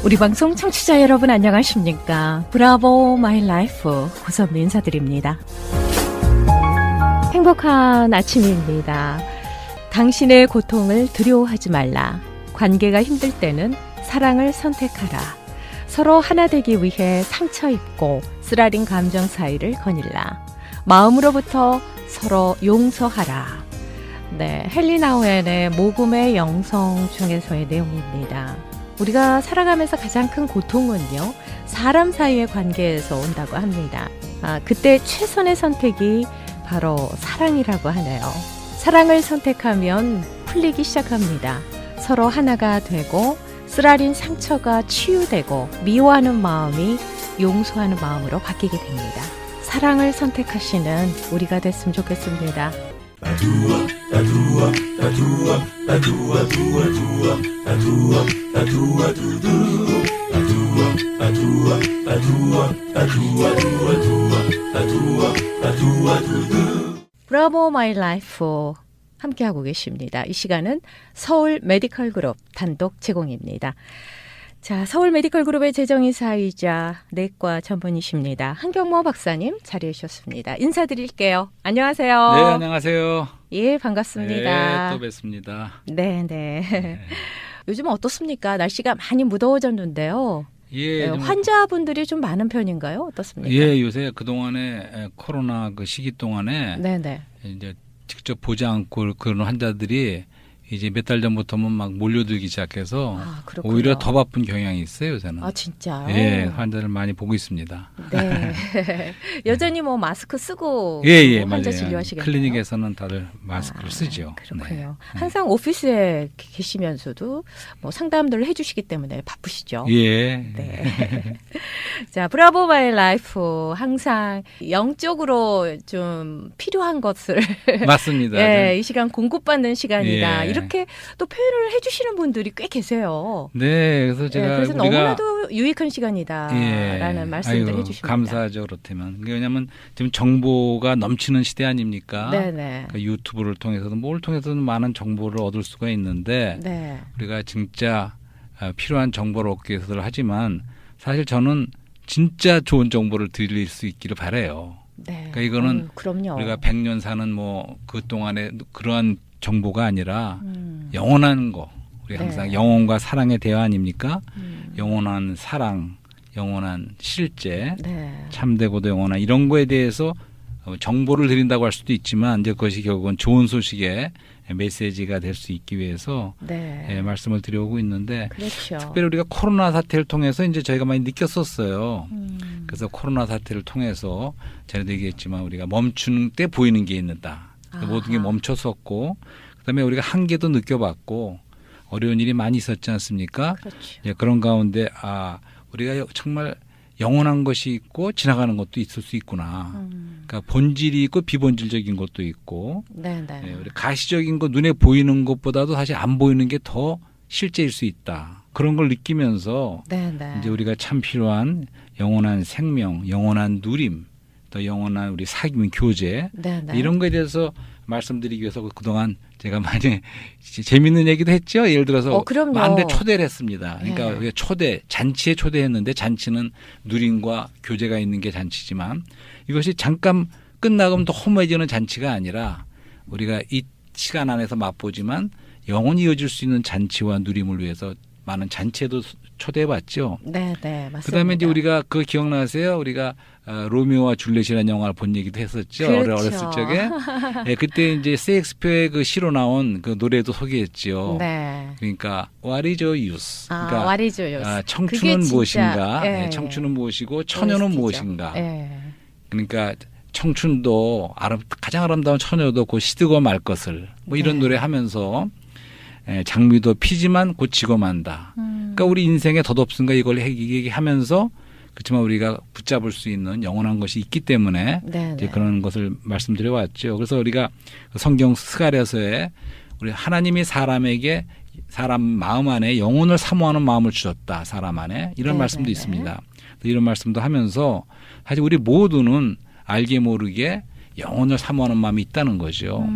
우리 방송 청취자 여러분 안녕하십니까? 브라보 마이 라이프 고선미 인사드립니다. 행복한 아침입니다. 당신의 고통을 두려워하지 말라. 관계가 힘들 때는 사랑을 선택하라. 서로 하나 되기 위해 상처 입고 쓰라린 감정 사이를 거닐라. 마음으로부터 서로 용서하라. 네, 헨리 나우엔의 모금의 영성 중에서의 내용입니다. 우리가 살아가면서 가장 큰 고통은요, 사람 사이의 관계에서 온다고 합니다. 그때 최선의 선택이 바로 사랑이라고 하네요. 사랑을 선택하면 풀리기 시작합니다. 서로 하나가 되고 쓰라린 상처가 치유되고 미워하는 마음이 용서하는 마음으로 바뀌게 됩니다. 사랑을 선택하시는 우리가 됐으면 좋겠습니다. 브라보 마이 라이프 함께하고 계십니다. 이 시간은 서울 메디컬 그룹 단독 제공입니다. 자, 서울 메디컬 그룹의 재정이사이자 내과 전문의십니다. 한경모 박사님 자리해 주셨습니다. 인사드릴게요. 안녕하세요. 네, 안녕하세요. 예, 반갑습니다. 네, 또 뵙습니다. 네. 요즘 어떻습니까? 날씨가 많이 무더워졌는데요. 예, 환자분들이 좀 많은 편인가요? 어떻습니까? 예, 요새 그동안에 코로나 그 시기 동안에 네네. 이제 직접 보지 않고 그런 환자들이 이제 몇 달 전부터는 막 몰려들기 시작해서 오히려 더 바쁜 경향이 있어요, 요새는. 아, 진짜요? 예, 환자를 많이 보고 있습니다. 네. 여전히 뭐 마스크 쓰고 환자 맞아요. 진료하시겠네요. 클리닉에서는 다들 마스크를 쓰죠. 그렇군요. 네. 항상 오피스에 계시면서도 뭐 상담들을 해주시기 때문에 바쁘시죠. 예. 네. 자, 브라보 마이 라이프 항상 영적으로 좀 필요한 것을 맞습니다. 예, 이 시간 공급받는 시간이다. 예. 이렇게 또 표현을 해주시는 분들이 꽤 계세요. 네, 그래서 제가 그래서 우리가 너무나도 유익한 시간이다라는 말씀들 해주십니다. 감사하죠, 그렇다면. 왜냐하면 지금 정보가 넘치는 시대 아닙니까? 네네. 그러니까 유튜브를 통해서든 뭘 통해서든 많은 정보를 얻을 수가 있는데 네. 우리가 진짜 필요한 정보를 얻기 위해서들 하지만 사실 저는 진짜 좋은 정보를 드릴 수 있기를 바라요. 네. 그러니까 이거는 그럼요. 우리가 100년 사는 뭐 그 동안에 그러한 정보가 아니라 영원한 거. 우리 항상 영혼과 사랑의 대화 아닙니까? 영원한 사랑, 영원한 실제, 참되고도 영원한 이런 거에 대해서 정보를 드린다고 할 수도 있지만 이제 그것이 결국은 좋은 소식의 메시지가 될 수 있기 위해서 말씀을 드려오고 있는데 그렇죠. 특별히 우리가 코로나 사태를 통해서 이제 저희가 많이 느꼈었어요. 그래서 코로나 사태를 통해서 전에도 얘기했지만 우리가 멈추는 때 보이는 게 있는다. 모든 게 멈췄었고 그다음에 우리가 한계도 느껴봤고 어려운 일이 많이 있었지 않습니까? 그렇죠. 예, 그런 가운데 우리가 정말 영원한 것이 있고 지나가는 것도 있을 수 있구나. 그러니까 본질이 있고 비본질적인 것도 있고 예, 우리 가시적인 것 눈에 보이는 것보다도 사실 안 보이는 게 더 실제일 수 있다. 그런 걸 느끼면서 이제 우리가 참 필요한 영원한 생명, 영원한 누림, 또 영원한 우리 사귐 교제 이런 거에 대해서 말씀드리기 위해서 그동안 제가 많이 재밌는 얘기도 했죠. 예를 들어서 만대 초대를 했습니다. 그러니까 우리가 잔치에 초대했는데 잔치는 누림과 교제가 있는 게 잔치지만 이것이 잠깐 끝나면 또 허무해지는 잔치가 아니라 우리가 이 시간 안에서 맛보지만 영원히 이어질 수 있는 잔치와 누림을 위해서 많은 잔치에도 초대해봤죠. 네, 맞습니다. 그다음에 이제 우리가 그거 기억나세요? 우리가 로미오와 줄리엣이라는 영화를 본 얘기도 했었죠. 그렇죠. 어렸을 적에. 네, 그때 이제 셰익스피어의 그 시로 나온 그 노래도 소개했죠. 네. 그러니까 What is your use? 그러니까 What is your use? 청춘은 무엇인가? 네, 청춘은 무엇이고 처녀는 무엇인가? 그러니까 청춘도 가장 아름다운 처녀도 곧 시들고 말 것을 뭐 이런 노래 하면서 장미도 피지만 곧 지고 만다. 그러니까 우리 인생의 덧없음과 이걸 얘기하면서 그렇지만 우리가 붙잡을 수 있는 영원한 것이 있기 때문에 이제 그런 것을 말씀드려 왔죠. 그래서 우리가 성경 스가랴서에 우리 하나님이 사람에게 사람 마음 안에 영혼을 사모하는 마음을 주셨다. 사람 안에 이런 말씀도 있습니다. 이런 말씀도 하면서 사실 우리 모두는 알게 모르게 영혼을 사모하는 마음이 있다는 거죠.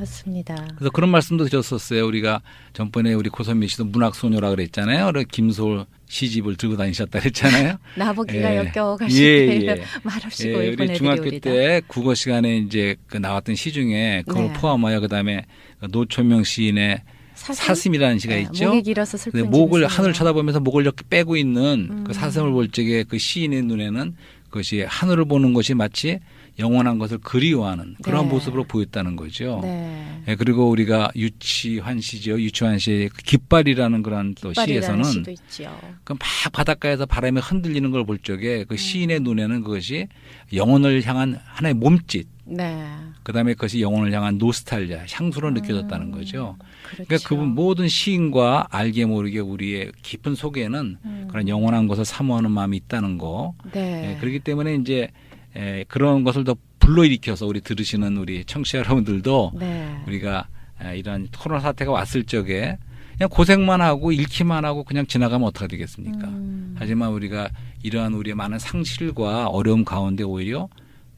맞습니다. 그래서 그런 말씀도 드렸었어요. 우리가 전번에 우리 고선미 씨도 문학소녀라 그랬잖아요. 김소월 시집을 들고 다니셨다 그랬잖아요. 나보기가 예. 역겨워 가실 때 말없이 우리 보내드리오리다. 중학교 때 국어 시간에 이제 그 나왔던 시 중에 그걸 네. 포함하여 그다음에 노초명 시인의 사슴이라는 시가 있죠. 목이 길어서 슬픈 목을 짐승이요. 하늘 쳐다보면서 목을 이렇게 빼고 있는 그 사슴을 볼 적에 그 시인의 눈에는 그것이 하늘을 보는 것이 마치 영원한 것을 그리워하는 그런 네. 모습으로 보였다는 거죠. 네. 예, 그리고 우리가 유치환 시죠. 유치환 씨의 그 깃발이라는 그런 또 깃발이라는 시에서는 시도 있죠. 그 막 바닷가에서 바람에 흔들리는 걸 볼 적에 그 시인의 눈에는 그것이 영혼을 향한 하나의 몸짓, 네. 그다음에 그것이 영혼을 향한 노스탈리아, 향수로 느껴졌다는 거죠. 그렇죠. 그러니까 그분 모든 시인과 알게 모르게 우리의 깊은 속에는 그런 영원한 것을 사모하는 마음이 있다는 거. 네. 예, 그렇기 때문에 이제 그런 것을 더 불러일으켜서 우리 들으시는 우리 청취자 여러분들도 네. 우리가 이런 코로나 사태가 왔을 적에 그냥 고생만 하고 잃기만 하고 그냥 지나가면 어떻게 되겠습니까? 하지만 우리가 이러한 우리의 많은 상실과 어려움 가운데 오히려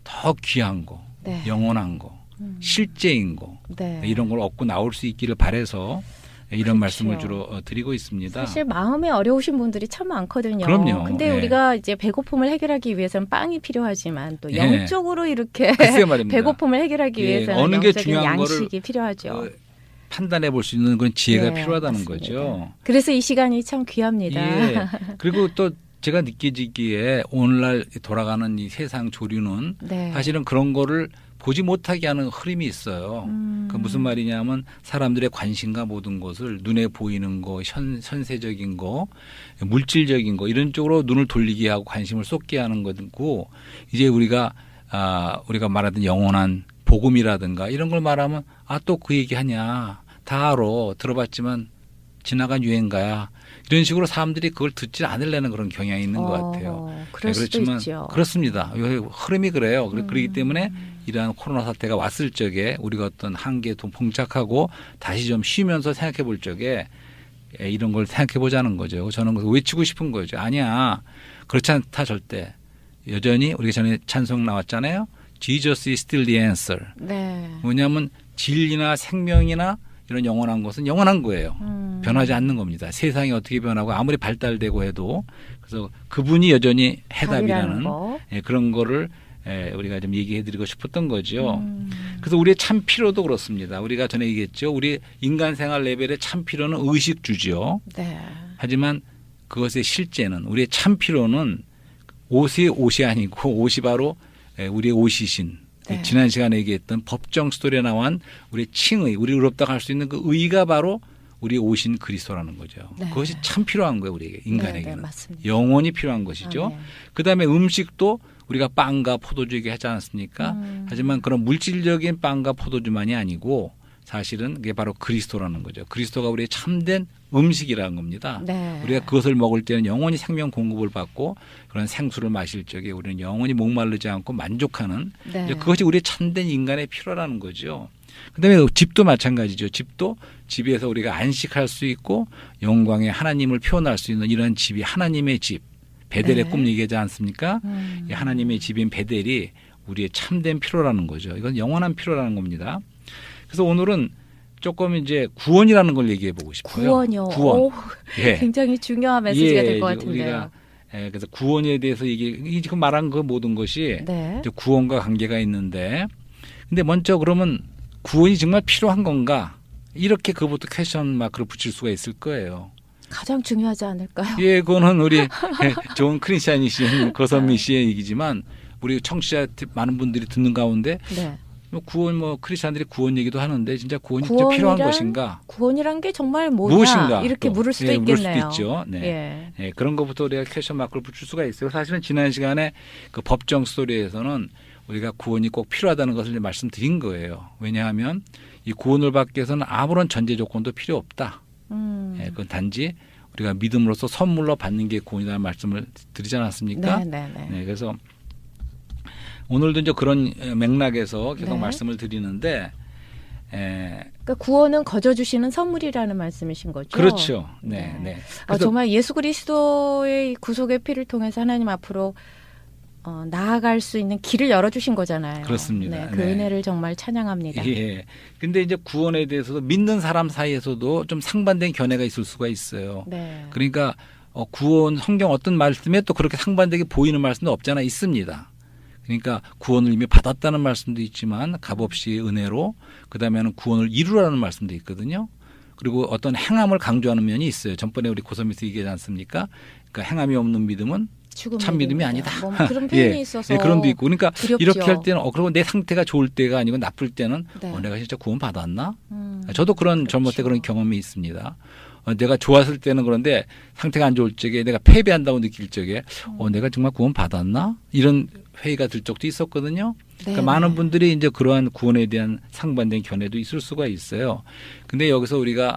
더 귀한 거, 네. 영원한 거, 실제인 거 네. 이런 걸 얻고 나올 수 있기를 바라서 이런 그렇죠. 말씀을 주로 드리고 있습니다. 사실 마음이 어려우신 분들이 참 많거든요. 그럼요. 근데 네. 우리가 이제 배고픔을 해결하기 위해서는 빵이 필요하지만 또 네. 영적으로 이렇게 글쎄 말입니다. 배고픔을 해결하기 예, 위해서는 어느 게 영적인 중요한 양식이 필요하죠. 판단해 볼 수 있는 그런 지혜가 네, 필요하다는 맞습니다. 거죠. 그래서 이 시간이 참 귀합니다. 예. 그리고 또 제가 느껴지기에 오늘날 돌아가는 이 세상 조류는 네. 사실은 그런 거를 보지 못하게 하는 흐름이 있어요. 그 무슨 말이냐면 사람들의 관심과 모든 것을 눈에 보이는 거, 현세적인 거, 물질적인 거 이런 쪽으로 눈을 돌리게 하고 관심을 쏟게 하는 거고 이제 우리가 말하던 영원한 복음이라든가 이런 걸 말하면 또 그 얘기하냐 다 알아 들어봤지만 지나간 유행가야 이런 식으로 사람들이 그걸 듣지 않으려는 그런 경향이 있는 것 같아요. 그럴 수도 그렇지만 있죠. 그렇습니다. 흐름이 그래요. 그렇기 때문에 이러한 코로나 사태가 왔을 적에 우리가 어떤 한계에 좀 봉착하고 다시 좀 쉬면서 생각해 볼 적에 이런 걸 생각해 보자는 거죠. 저는 그래서 외치고 싶은 거죠. 아니야. 그렇지 않다 절대. 여전히 우리가 전에 찬송 나왔잖아요. Jesus is still the answer. 네. 뭐냐면 진리나 생명이나 이런 영원한 것은 영원한 거예요. 변하지 않는 겁니다. 세상이 어떻게 변하고 아무리 발달되고 해도 그래서 그분이 여전히 해답이라는 그런 거를 우리가 좀 얘기해드리고 싶었던 거죠. 그래서 우리의 참 필요도 그렇습니다. 우리가 전에 얘기했죠. 우리 인간 생활 레벨의 참 필요는 의식주죠. 네. 하지만 그것의 실제는 우리의 참 필요는 옷이 아니고 옷이 바로 우리의 옷이신 네. 지난 시간에 얘기했던 법정 스토리에 나온 우리의 칭의, 우리 의롭다고 할 수 있는 그 의가 바로 우리의 옷인 그리스도라는 거죠. 네. 그것이 참 필요한 거예요. 우리에게 인간에게는. 네, 맞습니다. 영원히 필요한 것이죠. 아, 네. 그다음에 음식도 우리가 빵과 포도주 얘기하지 않았습니까? 하지만 그런 물질적인 빵과 포도주만이 아니고 사실은 그게 바로 그리스도라는 거죠. 그리스도가 우리의 참된 음식이라는 겁니다. 네. 우리가 그것을 먹을 때는 영원히 생명 공급을 받고 그런 생수를 마실 적에 우리는 영원히 목마르지 않고 만족하는 네. 이제 그것이 우리의 참된 인간의 필요라는 거죠. 그다음에 집도 마찬가지죠. 집도 집에서 우리가 안식할 수 있고 영광의 하나님을 표현할 수 있는 이런 집이 하나님의 집. 베델의 네. 꿈 얘기하지 않습니까? 이 하나님의 집인 베델이 우리의 참된 필요라는 거죠. 이건 영원한 필요라는 겁니다. 그래서 오늘은 조금 이제 구원이라는 걸 얘기해 보고 싶어요. 구원이요. 구원. 오, 예. 굉장히 중요한 메시지가 될 것 이제 같은데요. 우리가 그래서 구원에 대해서 지금 말한 그 모든 것이 네. 이제 구원과 관계가 있는데, 근데 먼저 그러면 구원이 정말 필요한 건가? 이렇게 그부터 퀘스천 마크를 붙일 수가 있을 거예요. 가장 중요하지 않을까요? 예, 그거는 우리 좋은 크리스찬이신 고선미 씨의 얘기지만 우리 청취자 많은 분들이 듣는 가운데 네. 구원 크리스찬들이 구원 얘기도 하는데 진짜 구원이 진짜 필요한 것인가? 구원이란 게 정말 뭐냐? 무엇인가? 이렇게 또. 물을 수도 예, 물을 있겠네요. 수도 있죠. 네. 예. 예, 그런 것부터 우리가 퀘스천 마크를 붙일 수가 있어요. 사실은 지난 시간에 그 법정 스토리에서는 우리가 구원이 꼭 필요하다는 것을 이제 말씀드린 거예요. 왜냐하면 이 구원을 받기 위해서는 아무런 전제 조건도 필요 없다. 예, 그건 단지 우리가 믿음으로써 선물로 받는 게 구원이라는 말씀을 드리지 않았습니까? 네. 네, 그래서 오늘도 이제 그런 맥락에서 계속 네. 말씀을 드리는데, 그러니까 구원은 거저 주시는 선물이라는 말씀이신 거죠. 그렇죠. 네, 네. 네. 그래서 정말 예수 그리스도의 구속의 피를 통해서 하나님 앞으로 나아갈 수 있는 길을 열어주신 거잖아요. 그렇습니다. 네, 그 네. 은혜를 정말 찬양합니다. 예. 근데 이제 구원에 대해서도 믿는 사람 사이에서도 좀 상반된 견해가 있을 수가 있어요. 네. 그러니까 구원 성경 어떤 말씀에 또 그렇게 상반되게 보이는 말씀도 없잖아 있습니다. 그러니까 구원을 이미 받았다는 말씀도 있지만 값없이 은혜로 그다음에는 구원을 이루라는 말씀도 있거든요. 그리고 어떤 행함을 강조하는 면이 있어요. 전번에 우리 고서에서 얘기하지 않습니까? 그러니까 행함이 없는 믿음은 참 믿음이 아니다. 뭐 그런 표현이 예, 있어서 예, 그런 도 있고 그러니까 두렵죠. 이렇게 할 때는 그리고 내 상태가 좋을 때가 아니고 나쁠 때는 네. 내가 진짜 구원 받았나? 저도 그런 젊을 때 그렇죠. 그런 경험이 있습니다. 내가 좋았을 때는 그런데 상태가 안 좋을 적에 내가 패배한다고 느낄 적에 내가 정말 구원 받았나? 이런 회의가 들 적도 있었거든요. 그러니까 많은 분들이 이제 그러한 구원에 대한 상반된 견해도 있을 수가 있어요. 근데 여기서 우리가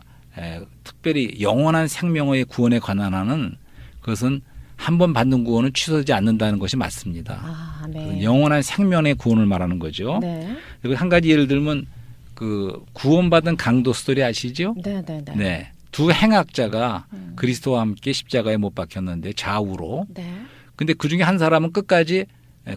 특별히 영원한 생명의 구원에 관한하는 그것은 한 번 받는 구원은 취소되지 않는다는 것이 맞습니다. 아, 네. 영원한 생명의 구원을 말하는 거죠. 네. 그리고 한 가지 예를 들면 그 구원받은 강도 스토리 아시죠? 네, 네, 네. 네. 두 행악자가 그리스도와 함께 십자가에 못 박혔는데 좌우로. 네. 근데 그 중에 한 사람은 끝까지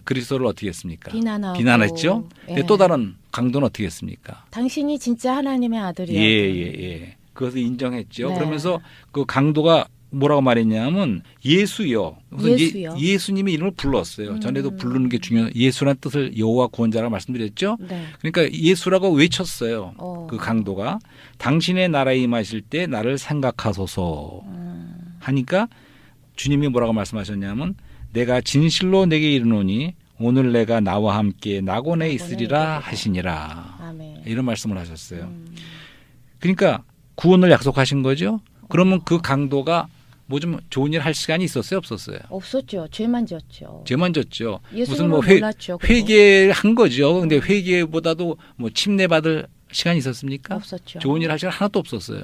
그리스도를 어떻게 했습니까? 비난했죠. 예. 근데 또 다른 강도는 어떻게 했습니까? 당신이 진짜 하나님의 아들이야. 예. 그것을 인정했죠. 네. 그러면서 그 강도가 뭐라고 말했냐면 예수요. 예수요. 예수님의 이름을 불렀어요. 전에도 부르는 게 중요해요. 예수란 뜻을 여호와 구원자라고 말씀드렸죠. 네. 그러니까 예수라고 외쳤어요. 그 강도가 당신의 나라에 임하실 때 나를 생각하소서 하니까 주님이 뭐라고 말씀하셨냐면 내가 진실로 내게 이르노니 오늘 내가 나와 함께 낙원에 있으리라 하시니라. 아멘. 이런 말씀을 하셨어요. 그러니까 구원을 약속하신 거죠. 그러면 그 강도가 뭐 좀 좋은 일 할 시간이 있었어요, 없었어요? 없었죠. 죄만 지었죠. 죄만 졌죠. 무슨 예수님을 몰랐죠. 그리고. 회개한 거죠. 근데 회개보다도 뭐 침례받을 시간이 있었습니까? 없었죠. 좋은 일 할 시간 하나도 없었어요.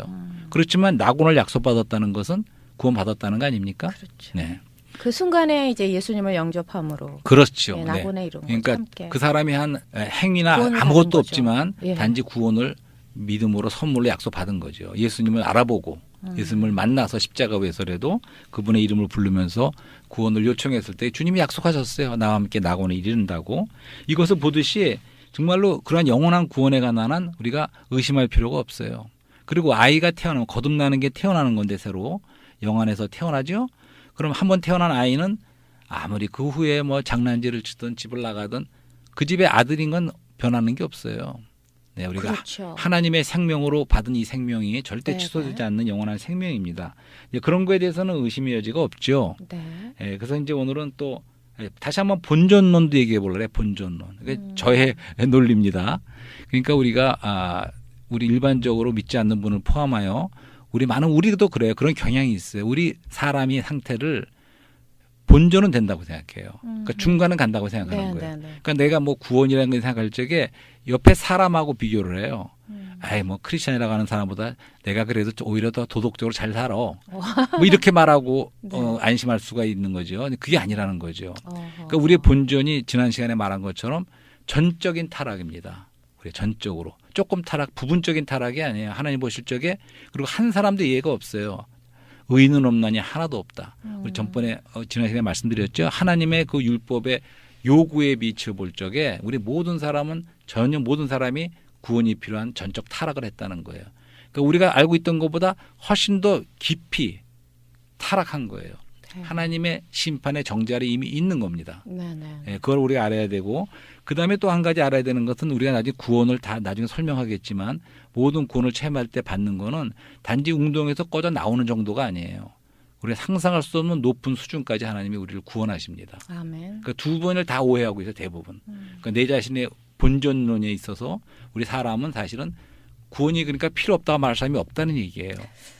그렇지만 낙원을 약속받았다는 것은 구원받았다는 거 아닙니까? 그렇죠. 네. 그 순간에 이제 예수님을 영접함으로 그렇죠. 예, 낙원에 이룬 그러니까 함께. 그 사람이 한 행위나 구원을 아무것도 받은 거죠. 없지만 예. 단지 구원을 믿음으로 선물로 약속받은 거죠. 예수님을 알아보고 예수님을 만나서 십자가 외설에도 그분의 이름을 부르면서 구원을 요청했을 때 주님이 약속하셨어요. 나와 함께 낙원에 이른다고. 이것을 보듯이 정말로 그러한 영원한 구원에 관한 우리가 의심할 필요가 없어요. 그리고 아이가 태어나면 거듭나는 게 태어나는 건데 새로 영안에서 태어나죠. 그럼 한번 태어난 아이는 아무리 그 후에 뭐 장난질을 치든 집을 나가든 그 집의 아들인 건 변하는 게 없어요. 네, 우리가 그렇죠. 하나님의 생명으로 받은 이 생명이 절대 네, 취소되지 않는 영원한 생명입니다. 그런 거에 대해서는 의심의 여지가 없죠. 네. 그래서 이제 오늘은 또 다시 한번 본전론도 얘기해 볼래. 본전론. 저의 논리입니다. 그러니까 우리가 우리 일반적으로 믿지 않는 분을 포함하여 우리도 그래요. 그런 경향이 있어요. 우리 사람이 상태를 본전은 된다고 생각해요. 그러니까 중간은 간다고 생각하는 거예요. 그러니까 내가 뭐 구원이라는 걸 생각할 적에 옆에 사람하고 비교를 해요. 아이 뭐 크리스천이라고 하는 사람보다 내가 그래도 오히려 더 도덕적으로 잘 살아. 뭐 이렇게 말하고 네. 안심할 수가 있는 거죠. 근데 그게 아니라는 거죠. 그러니까 우리의 본전이 지난 시간에 말한 것처럼 전적인 타락입니다. 우리 전적으로 조금 타락, 부분적인 타락이 아니에요. 하나님 보실 적에 그리고 한 사람도 이해가 없어요. 의인은 없나니 하나도 없다. 우리 전번에 지난 시간에 말씀드렸죠. 하나님의 그 율법의 요구에 비춰 볼 적에 우리 모든 사람은 전혀 모든 사람이 구원이 필요한 전적 타락을 했다는 거예요. 그러니까 우리가 알고 있던 것보다 훨씬 더 깊이 타락한 거예요. 네. 하나님의 심판의 정죄알이 이미 있는 겁니다. 네. 그걸 우리가 알아야 되고 그다음에 또 한 가지 알아야 되는 것은 우리가 나중에 구원을 다 나중에 설명하겠지만 모든 구원을 체험할 때 받는 거는 단지 웅덩이에서 꺼져 나오는 정도가 아니에요. 우리가 상상할 수 없는 높은 수준까지 하나님이 우리를 구원하십니다. 아멘. 그러니까 두 번을 다 오해하고 있어요. 대부분. 그러니까 내 자신의 본전론에 있어서 우리 사람은 사실은 구원이 그러니까 필요 없다고 말할 사람이 없다는 얘기예요.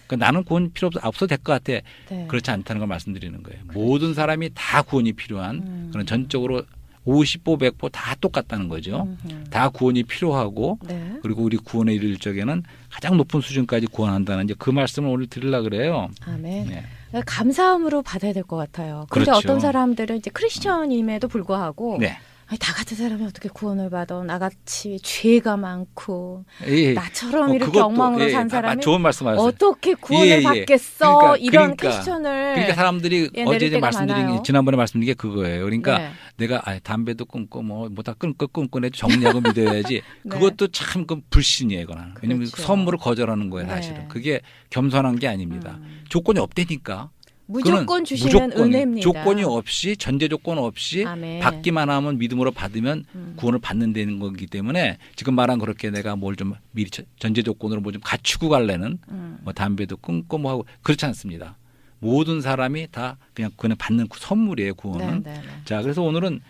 그러니까 나는 구원 필요 없어도 될 것 같아. 네. 그렇지 않다는 걸 말씀드리는 거예요. 모든 사람이 다 구원이 필요한 그런 전적으로 50보 100보 다 똑같다는 거죠. 다 구원이 필요하고 네. 그리고 우리 구원에 이를 적에는 가장 높은 수준까지 구원한다는 이제 그 말씀을 오늘 드리려고 그래요. 아멘. 네. 감사함으로 받아야 될 것 같아요. 그런데 그렇죠. 어떤 사람들은 이제 크리스천임에도 불구하고 네. 아니, 다 같은 사람이 어떻게 구원을 받아? 나같이 죄가 많고 예. 나처럼 이렇게 엉망으로 산 사람이 좋은 말씀하셨어요. 어떻게 구원을 받겠어? 그러니까, 이런 퀘스천을 그러니까 사람들이 어제 말씀드린 지난번에 말씀드린 게 그거예요. 그러니까 네. 내가 담배도 끊고 뭐 다 끊고 해도 정리하고 믿어야지. 네. 그것도 참 그 불신이에요, 이거는. 왜냐면 그렇죠. 선물을 거절하는 거예요, 네. 사실은. 그게 겸손한 게 아닙니다. 조건이 없다니까. 무조건 주시는 은혜입니다. 조건이 없이 전제 조건 없이 아멘. 받기만 하면 믿음으로 받으면 구원을 받는다는 거기 때문에 지금 말한 그렇게 내가 뭘 좀 미리 전제 조건으로 뭐 좀 갖추고 갈래는 뭐 담배도 끊고 뭐 하고 그렇지 않습니다. 모든 사람이 다 그냥 받는 선물이에요, 구원은. 네. 자, 그래서 오늘은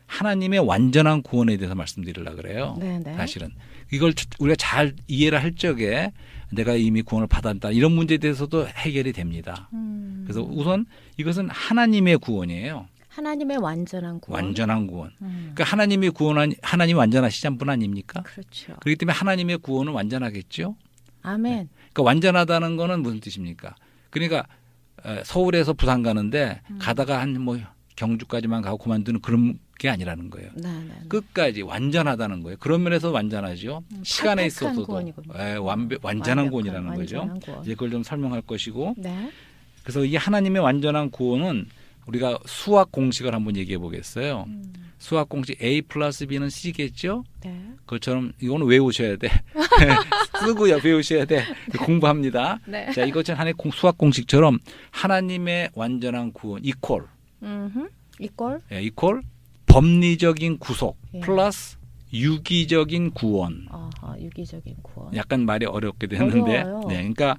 하나님의 완전한 구원에 대해서 말씀드리려고 그래요. 네. 사실은 이걸 우리가 잘 이해를 할 적에 내가 이미 구원을 받았다 이런 문제에 대해서도 해결이 됩니다. 그래서 우선 이것은 하나님의 구원이에요. 하나님의 완전한 구원. 완전한 구원. 그러니까 하나님이 완전하시지 분 아닙니까? 그렇죠. 그렇기 때문에 하나님의 구원은 완전하겠죠. 아멘. 네. 그러니까 완전하다는 거는 무슨 뜻입니까? 그러니까 서울에서 부산 가는데 가다가 한 뭐 경주까지만 가고 그만두는 그런 게 아니라는 거예요. 네. 끝까지 완전하다는 거예요. 그런 면에서 완전하죠. 시간에 있어서도 완전한 구원이라는 거죠. 구원. 이제 그걸 좀 설명할 것이고. 네. 그래서 이 하나님의 완전한 구원은 우리가 수학 공식을 한번 얘기해 보겠어요. 수학 공식 A 플러스 B는 C겠죠? 네. 그것처럼 이거는 외우셔야 돼. 쓰고요. 배우셔야 돼. 공부합니다. 네. 자, 이것은 하나의 수학 공식처럼 하나님의 완전한 구원 이퀄. 이퀄 법리적인 구속 플러스 유기적인 구원. 유기적인 구원. 약간 말이 어렵게 되는데. 어려워요. 네. 그러니까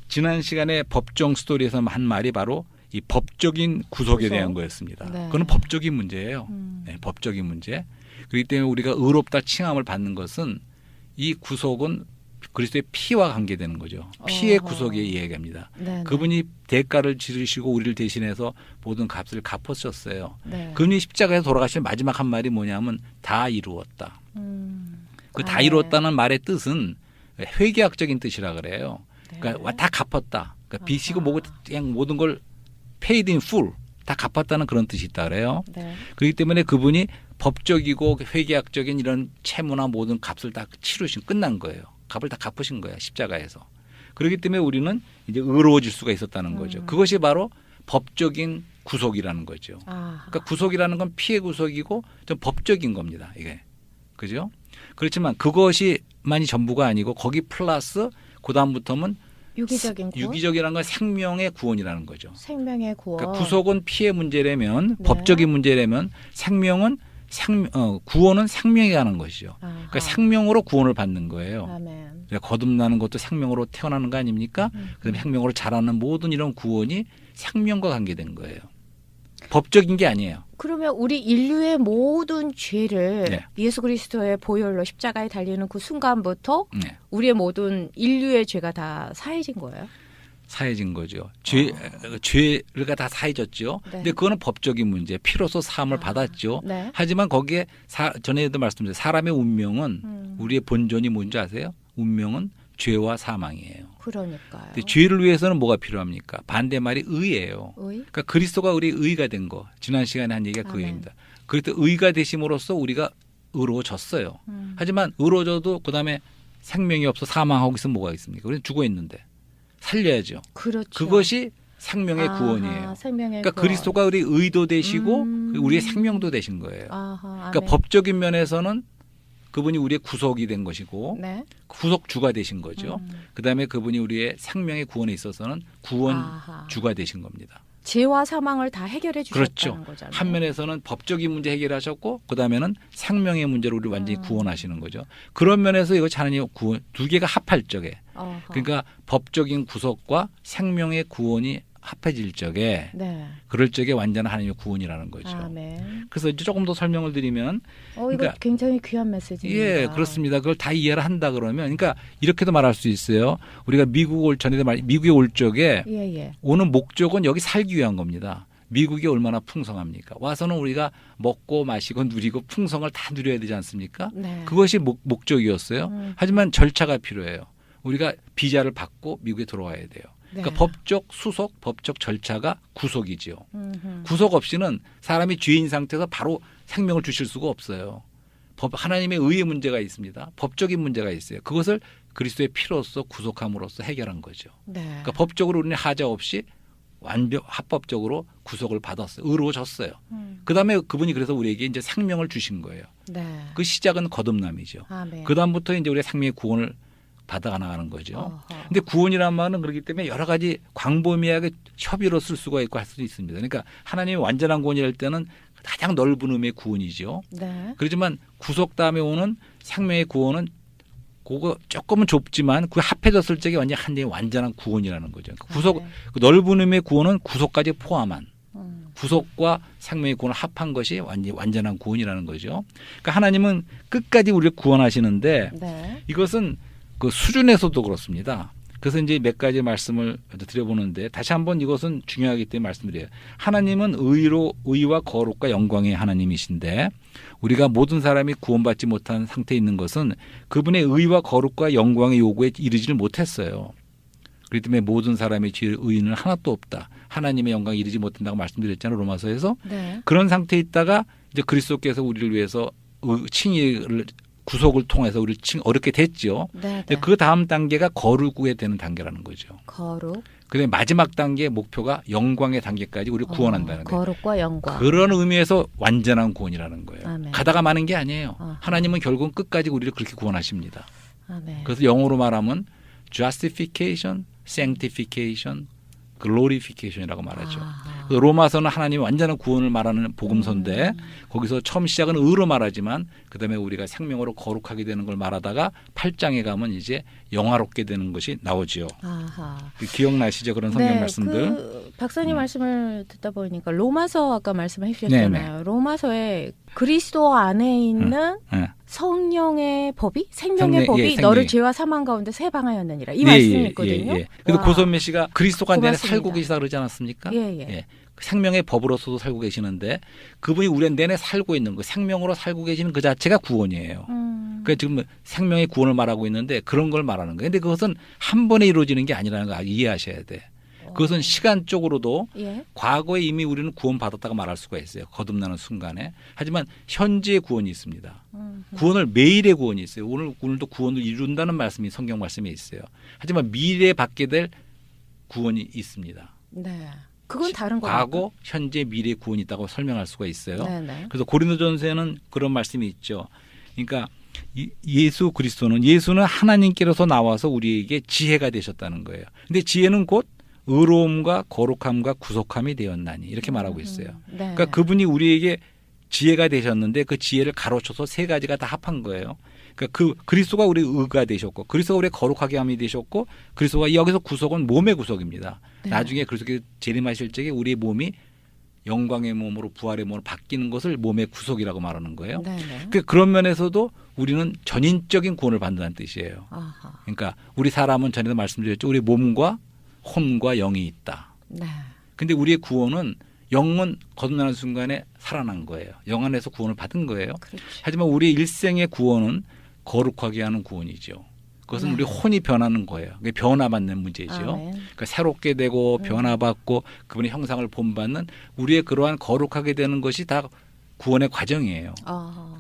지난 시간에 법정 스토리에서 한 말이 바로 이 법적인 구속에 대한 거였습니다. 네. 그건 법적인 문제예요. 네, 법적인 문제. 그렇기 때문에 우리가 의롭다 칭함을 받는 것은 이 구속은 그리스도의 피와 관계되는 거죠. 피의 구속에 이야기합니다. 네. 그분이 대가를 지르시고 우리를 대신해서 모든 값을 갚으셨어요. 네. 그분이 십자가에서 돌아가신 마지막 한 말이 뭐냐면 다 이루었다. 그 다 이루었다는 말의 뜻은 회계학적인 뜻이라 그래요. 그러니까 다 갚았다. 그러니까 빚이고 뭐고 그냥 모든 걸 paid in full 다 갚았다는 그런 뜻이 있다 그래요. 네. 그렇기 때문에 그분이 법적이고 회계학적인 이런 채무나 모든 값을 다 치르신 끝난 거예요. 값을 다 갚으신 거야 십자가에서. 그렇기 때문에 우리는 이제 의로워질 수가 있었다는 거죠. 그것이 바로 법적인 구속이라는 거죠. 그러니까 구속이라는 건 피해 구속이고 좀 법적인 겁니다. 이게 그죠? 그렇지만 그것이만이 전부가 아니고 거기 플러스 그 다음부터는 유기적인 구원. 유기적이라는 건 생명의 구원이라는 거죠. 생명의 구원. 그러니까 구속은 피해 문제라면 법적인 문제라면 구원은 생명이 가는 것이죠. 그러니까 생명으로 구원을 받는 거예요. 아멘. 그러니까 거듭나는 것도 생명으로 태어나는 거 아닙니까? 그다음에 생명으로 자라는 모든 이런 구원이 생명과 관계된 거예요. 법적인 게 아니에요. 그러면 우리 인류의 모든 죄를 네. 예수 그리스도의 보혈로 십자가에 달리는 그 순간부터 네. 우리의 모든 인류의 죄가 다 사해진 거예요? 사해진 거죠. 죄가 다 사해졌죠. 네. 근데 그거는 법적인 문제. 피로서 사함을 받았죠. 네. 하지만 거기에 전에도 말씀드렸어요. 사람의 운명은 우리의 본전이 뭔지 아세요? 운명은 죄와 사망이에요. 그러니까요. 근데 죄를 위해서는 뭐가 필요합니까? 반대말이 의예요. 의? 그러니까 그리스도가 우리 의가 된 거. 지난 시간에 한 얘기가 그 얘기입니다. 그래서 의가 되심으로써 우리가 의로워졌어요. 하지만 의로워져도 그다음에 생명이 없어 사망하고 있으면 뭐가 있습니까? 우리는 죽어 있는데 살려야죠. 그렇죠. 그것이 생명의 구원이에요. 생명의 그러니까 구원. 그리스도가 우리 의도 되시고 우리의 생명도 되신 거예요. 그러니까 법적인 면에서는 그분이 우리의 구속이 된 것이고 네. 구속주가 되신 거죠. 그다음에 그분이 우리의 생명의 구원에 있어서는 구원주가 되신 겁니다. 죄와 사망을 다 해결해 주셨다는 그렇죠. 거잖아요. 한 면에서는 법적인 문제 해결하셨고 그다음에는 생명의 문제로 우리를 완전히 구원하시는 거죠. 그런 면에서 이거 하나님 구원 두 개가 합할 적에 그러니까 법적인 구속과 생명의 구원이 합해질 적에 그럴 적에 완전한 하나님의 구원이라는 거죠. 아멘. 그래서 이제 조금 더 설명을 드리면 이거 그러니까, 굉장히 귀한 메시지입니다. 예, 그렇습니다. 그걸 다 이해를 한다 그러면 그러니까 이렇게도 말할 수 있어요. 우리가 미국에 올 적에 오는 목적은 여기 살기 위한 겁니다. 미국이 얼마나 풍성합니까? 와서는 우리가 먹고 마시고 누리고 풍성을 다 누려야 되지 않습니까? 네. 그것이 목적이었어요. 하지만 절차가 필요해요. 우리가 비자를 받고 미국에 들어와야 돼요. 그러니까 법적 수속, 법적 절차가 구속이지요. 구속 없이는 사람이 죄인 상태에서 바로 생명을 주실 수가 없어요. 하나님의 의의 문제가 있습니다. 법적인 문제가 있어요. 그것을 그리스도의 피로써 구속함으로써 해결한 거죠. 네. 그러니까 법적으로 우리는 하자 없이 합법적으로 구속을 받았어요. 의로워졌어요. 그다음에 그분이 그래서 우리에게 이제 생명을 주신 거예요. 네. 그 시작은 거듭남이죠. 아멘. 그다음부터 이제 우리가 생명의 구원을 받아 나가는 거죠. 근데 구원이란 말은 그렇기 때문에 여러 가지 광범위하게 협의로 쓸 수가 있고 할 수도 있습니다. 그러니까 하나님의 완전한 구원이랄 때는 가장 넓은 의미의 구원이죠. 네. 그렇지만 구속 다음에 오는 생명의 구원은 그거 조금은 좁지만 그 합해졌을 적에 완전 한 개의 완전한 구원이라는 거죠. 구속 그 넓은 의미의 구원은 구속까지 포함한 구속과 생명의 구원을 합한 것이 완전한 구원이라는 거죠. 그러니까 하나님은 끝까지 우리를 구원하시는데 네. 이것은 그 수준에서도 그렇습니다. 그래서 이제 몇 가지 말씀을 드려보는데 다시 한번 이것은 중요하기 때문에 말씀드려요. 하나님은 의와 거룩과 영광의 하나님이신데 우리가 모든 사람이 구원받지 못한 상태에 있는 것은 그분의 의와 거룩과 영광의 요구에 이르지를 못했어요. 그렇기 때문에 모든 사람의 의는 하나도 없다. 하나님의 영광에 이르지 못한다고 말씀드렸잖아요. 로마서에서. 네. 그런 상태에 있다가 이제 그리스도께서 우리를 위해서 칭의를 구속을 통해서 우리를 어렵게 됐죠. 네, 네. 그 다음 단계가 거룩에 되는 단계라는 거죠. 거룩. 그다음에 마지막 단계의 목표가 영광의 단계까지 우리를 구원한다는 거예요. 거룩과 영광. 그런 의미에서 완전한 구원이라는 거예요. 아멘. 가다가 마는 게 아니에요. 하나님은 결국은 끝까지 우리를 그렇게 구원하십니다. 아멘. 그래서 영어로 말하면 justification, sanctification, glorification이라고 말하죠. 로마서는 하나님의 완전한 구원을 말하는 복음서인데 거기서 처음 시작은 의로 말하지만 그다음에 우리가 생명으로 거룩하게 되는 걸 말하다가 8장에 가면 이제 영화롭게 되는 것이 나오지요. 기억나시죠? 그런 성경 네, 말씀들. 그 박사님 말씀을 듣다 보니까 로마서 아까 말씀해 주셨잖아요. 네네. 로마서에 그리스도 안에 있는 네. 성령의 법이 생명의 법이 생명의. 너를 죄와 사망 가운데 세방하였느니라 이 말씀이 있거든요. 그래서 고선미 씨가 그리스도가 내 안에 고맙습니다. 살고 계시다 그러지 않았습니까? 예. 생명의 법으로서도 살고 계시는데 그분이 우리 내내 살고 있는 거 생명으로 살고 계시는 그 자체가 구원이에요. 그러니까 지금 생명의 구원을 말하고 있는데 그런 걸 말하는 거예요. 그런데 그것은 한 번에 이루어지는 게 아니라는 거 이해하셔야 돼. 그것은 시간적으로도 과거에 이미 우리는 구원받았다고 말할 수가 있어요. 거듭나는 순간에. 하지만 현재의 구원이 있습니다. 구원을 매일의 구원이 있어요. 오늘도 구원을 이룬다는 말씀이 성경 말씀에 있어요. 하지만 미래에 받게 될 구원이 있습니다. 네. 그건 다른 거예요. 과거, 현재, 미래 구원이 있다고 설명할 수가 있어요. 네네. 그래서 고린도전서에는 그런 말씀이 있죠. 그러니까 예수는 하나님께로서 나와서 우리에게 지혜가 되셨다는 거예요. 근데 지혜는 곧 의로움과 거룩함과 구속함이 되었나니 이렇게 말하고 있어요. 네. 그러니까 그분이 우리에게 지혜가 되셨는데 그 지혜를 가로쳐서 세 가지가 다 합한 거예요. 그러니까 그리스도가 우리 의가 되셨고 그리스도가 우리 거룩하게 함이 되셨고 그리스도가 여기서 구속은 몸의 구속입니다. 네. 나중에 그리스도께 재림하실 적에 우리의 몸이 영광의 몸으로 부활의 몸으로 바뀌는 것을 몸의 구속이라고 말하는 거예요. 그러니까 그런 면에서도 우리는 전인적인 구원을 받는다는 뜻이에요. 그러니까 우리 사람은 전에도 말씀드렸죠. 우리 몸과 혼과 영이 있다. 근데 우리의 구원은 영은 거듭나는 순간에 살아난 거예요. 영 안에서 구원을 받은 거예요. 그렇지. 하지만 우리의 일생의 구원은 거룩하게 하는 구원이죠. 그것은 우리 혼이 변하는 거예요. 그게 변화받는 문제죠. 그러니까 새롭게 되고 변화받고 그분의 형상을 본받는 우리의 그러한 거룩하게 되는 것이 다 구원의 과정이에요.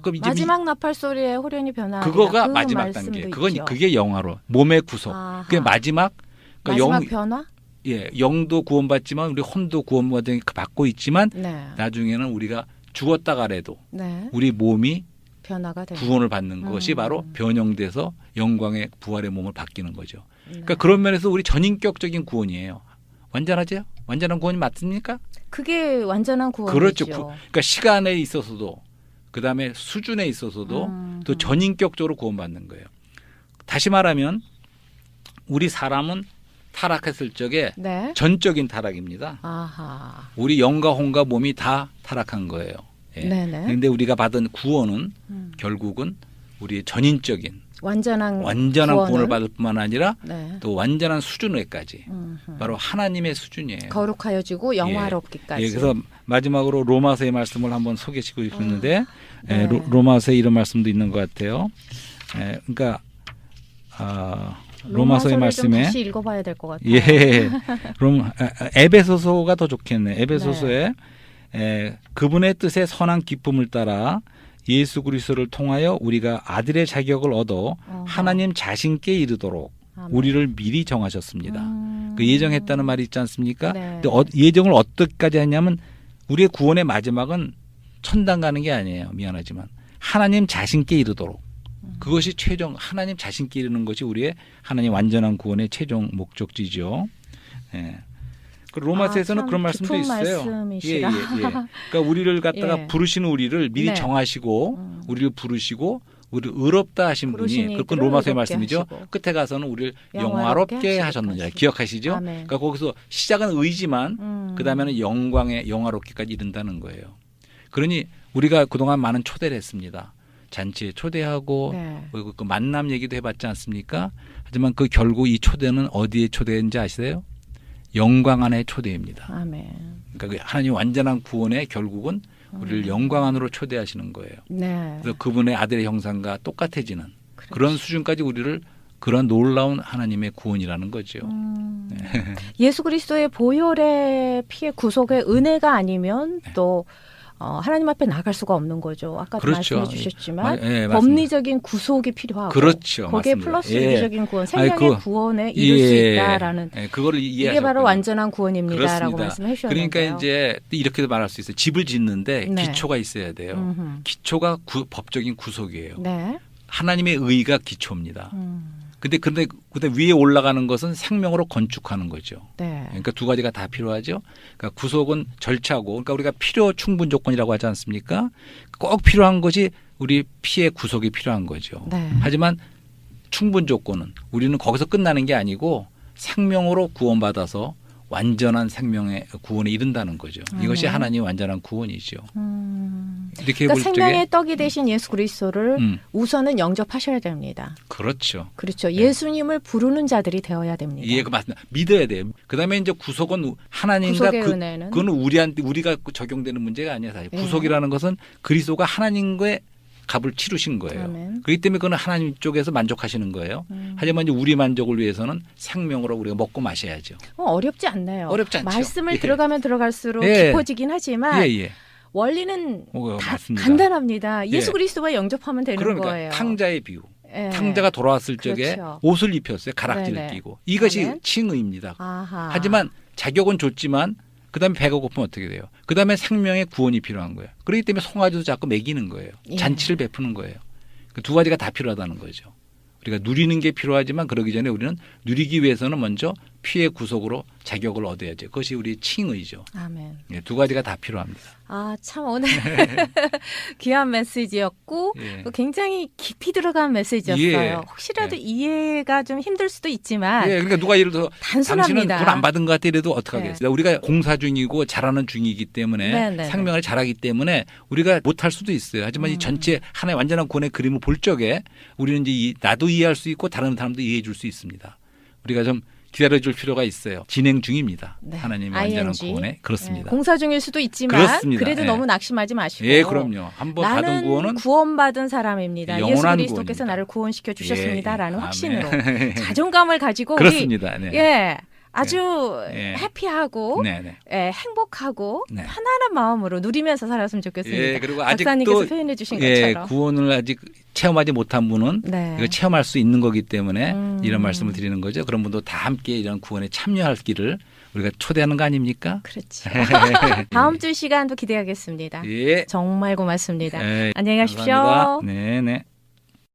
그럼 이제 마지막 나팔 소리에 호련히 변화하는 그거가 마지막 단계. 그게 영화로 몸의 구속. 그게 마지막. 그러니까 마지막 변화? 예, 영도 구원받지만 우리 혼도 구원받고 있지만 나중에는 우리가 죽었다가라도 우리 몸이 변화가 구원을 받는 것이 바로 변형돼서 영광의 부활의 몸을 바뀌는 거죠. 그러니까 그런 면에서 우리 전인격적인 구원이에요. 완전하죠? 완전한 구원이 맞습니까? 그게 완전한 구원이죠. 그렇죠. 그러니까 시간에 있어서도 그다음에 수준에 있어서도 또 전인격적으로 구원받는 거예요. 다시 말하면 우리 사람은 타락했을 적에 전적인 타락입니다. 우리 영과 혼과 몸이 다 타락한 거예요. 그런데 우리가 받은 구원은 결국은 우리의 전인적인 완전한 구원을 받을 뿐만 아니라 또 완전한 수준에까지 바로 하나님의 수준이에요. 거룩하여지고 영화롭기까지. 그래서 마지막으로 로마서의 말씀을 한번 소개시키고 싶었는데 로마서에 이런 말씀도 있는 것 같아요. 그러니까 로마서의 말씀에 다시 읽어봐야 될 것 같아요. 예. 그럼 에베소서가 더 좋겠네. 에베소서에 그분의 뜻의 선한 기쁨을 따라 예수 그리스도를 통하여 우리가 아들의 자격을 얻어 하나님 자신께 이르도록 아멘. 우리를 미리 정하셨습니다. 그 예정했다는 말이 있지 않습니까? 네. 근데 예정을 어떻게까지 했냐면 우리의 구원의 마지막은 천당 가는 게 아니에요. 미안하지만 하나님 자신께 이르도록 그것이 최종 하나님 자신께 이르는 것이 우리의 하나님 완전한 구원의 최종 목적지죠. 예. 로마서에서는 그런 말씀도 있어요. 예. 그러니까 우리를 갖다가 부르시는 우리를 미리 정하시고 우리를 부르시고 우리를 의롭다 하신 분이 그건 로마서의 말씀이죠. 하시고. 끝에 가서는 우리를 영화롭게 하셨느니라. 기억하시죠? 아멘. 그러니까 거기서 시작은 의지만 그 다음에는 영광에 영화롭게까지 이른다는 거예요. 그러니 우리가 그동안 많은 초대를 했습니다. 잔치에 초대하고 그리고 그 만남 얘기도 해봤지 않습니까? 하지만 그 결국 이 초대는 어디에 초대인지 아시세요? 영광 안의 초대입니다. 아멘. 그러니까 그 하나님 완전한 구원의 결국은 우리를 영광 안으로 초대하시는 거예요. 네. 그래서 그분의 아들의 형상과 똑같아지는 그렇지. 그런 수준까지 우리를 그런 놀라운 하나님의 구원이라는 거죠. 네. 예수 그리스도의 보혈의 피의 구속의 은혜가 아니면 또 하나님 앞에 나갈 수가 없는 거죠. 아까도 그렇죠. 말씀해 주셨지만 법리적인 구속이 필요하고 그렇죠. 거기에 맞습니다. 플러스 유기적인 구원, 생명의 구원에 이룰 수 있다라는 그거를 이해하셨군요. 이게 바로 완전한 구원입니다라고 말씀해 주셨는데요. 그러니까 이제 이렇게도 말할 수 있어요. 집을 짓는데 기초가 있어야 돼요. 기초가 법적인 구속이에요. 네. 하나님의 의가 기초입니다. 근데 위에 올라가는 것은 생명으로 건축하는 거죠. 네. 그러니까 두 가지가 다 필요하죠. 그러니까 구속은 절차고, 그러니까 우리가 필요 충분 조건이라고 하지 않습니까? 꼭 필요한 것이 우리 피의 구속이 필요한 거죠. 네. 하지만 충분 조건은 우리는 거기서 끝나는 게 아니고 생명으로 구원받아서 완전한 생명의 구원에 이른다는 거죠. 이것이 하나님의 완전한 구원이죠. 이렇게 그러니까 생명의 떡이 되신 예수 그리스도를 우선은 영접하셔야 됩니다. 그렇죠. 그렇죠. 예수님을 부르는 자들이 되어야 됩니다. 예, 그 맞습니다. 믿어야 돼요. 그다음에 이제 구속은 하나님과 은혜는 그건 우리가 적용되는 문제가 아니에요. 사실 구속이라는 것은 그리스도가 하나님과의 값을 치르신 거예요. 아멘. 그렇기 때문에 그건 하나님 쪽에서 만족하시는 거예요. 하지만 이제 우리 만족을 위해서는 생명으로 우리가 먹고 마셔야죠. 어렵지 않네요. 어렵지 않죠. 말씀을 들어가면 들어갈수록 깊어지긴 하지만 원리는 다 간단합니다. 예수 그리스도와 영접하면 되는 거예요. 탕자의 비유. 탕자가 돌아왔을 적에 옷을 입혔어요. 가락지를 끼고. 이것이 칭의입니다. 하지만 자격은 줬지만 그다음에 배가 고프면 어떻게 돼요? 그다음에 생명의 구원이 필요한 거예요. 그렇기 때문에 송아지도 자꾸 먹이는 거예요. 잔치를 베푸는 거예요. 그 두 가지가 다 필요하다는 거죠. 우리가 누리는 게 필요하지만 그러기 전에 우리는 누리기 위해서는 먼저 피의 구속으로 자격을 얻어야죠. 그것이 우리 칭의죠. 아멘. 두 가지가 다 필요합니다. 참 오늘 귀한 메시지였고 굉장히 깊이 들어간 메시지였어요. 혹시라도 이해가 좀 힘들 수도 있지만 그러니까 누가 예를 들어서 단순합니다. 당신은 돈 안 받은 것 같아 이래도 어떡하겠어요. 우리가 공사 중이고 잘하는 중이기 때문에 생명을 잘하기 때문에 우리가 못할 수도 있어요. 하지만 이 전체 하나의 완전한 구원의 그림을 볼 적에 우리는 이제 나도 이해할 수 있고 다른 사람도 이해해 줄 수 있습니다. 우리가 좀 기다려줄 필요가 있어요. 진행 중입니다. 하나님의 완전한 구원에. 그렇습니다. 공사 중일 수도 있지만 그렇습니다. 그래도 너무 낙심하지 마시고. 그럼요. 한번 받은 구원은 구원받은 사람입니다. 예수 그리스도께서 나를 구원시켜 주셨습니다라는 확신으로 자존감을 가지고 그렇습니다. 우리 아주 해피하고 행복하고 편안한 마음으로 누리면서 살았으면 좋겠습니다. 그리고 박사님께서 표현해 주신 것처럼 구원을 아직 체험하지 못한 분은 이거 체험할 수 있는 거기 때문에 이런 말씀을 드리는 거죠. 그런 분도 다 함께 이런 구원에 참여하기를 우리가 초대하는 거 아닙니까? 그렇죠. 다음 주 시간도 기대하겠습니다. 정말 고맙습니다. 안녕히 가십시오. 감사합니다. 네.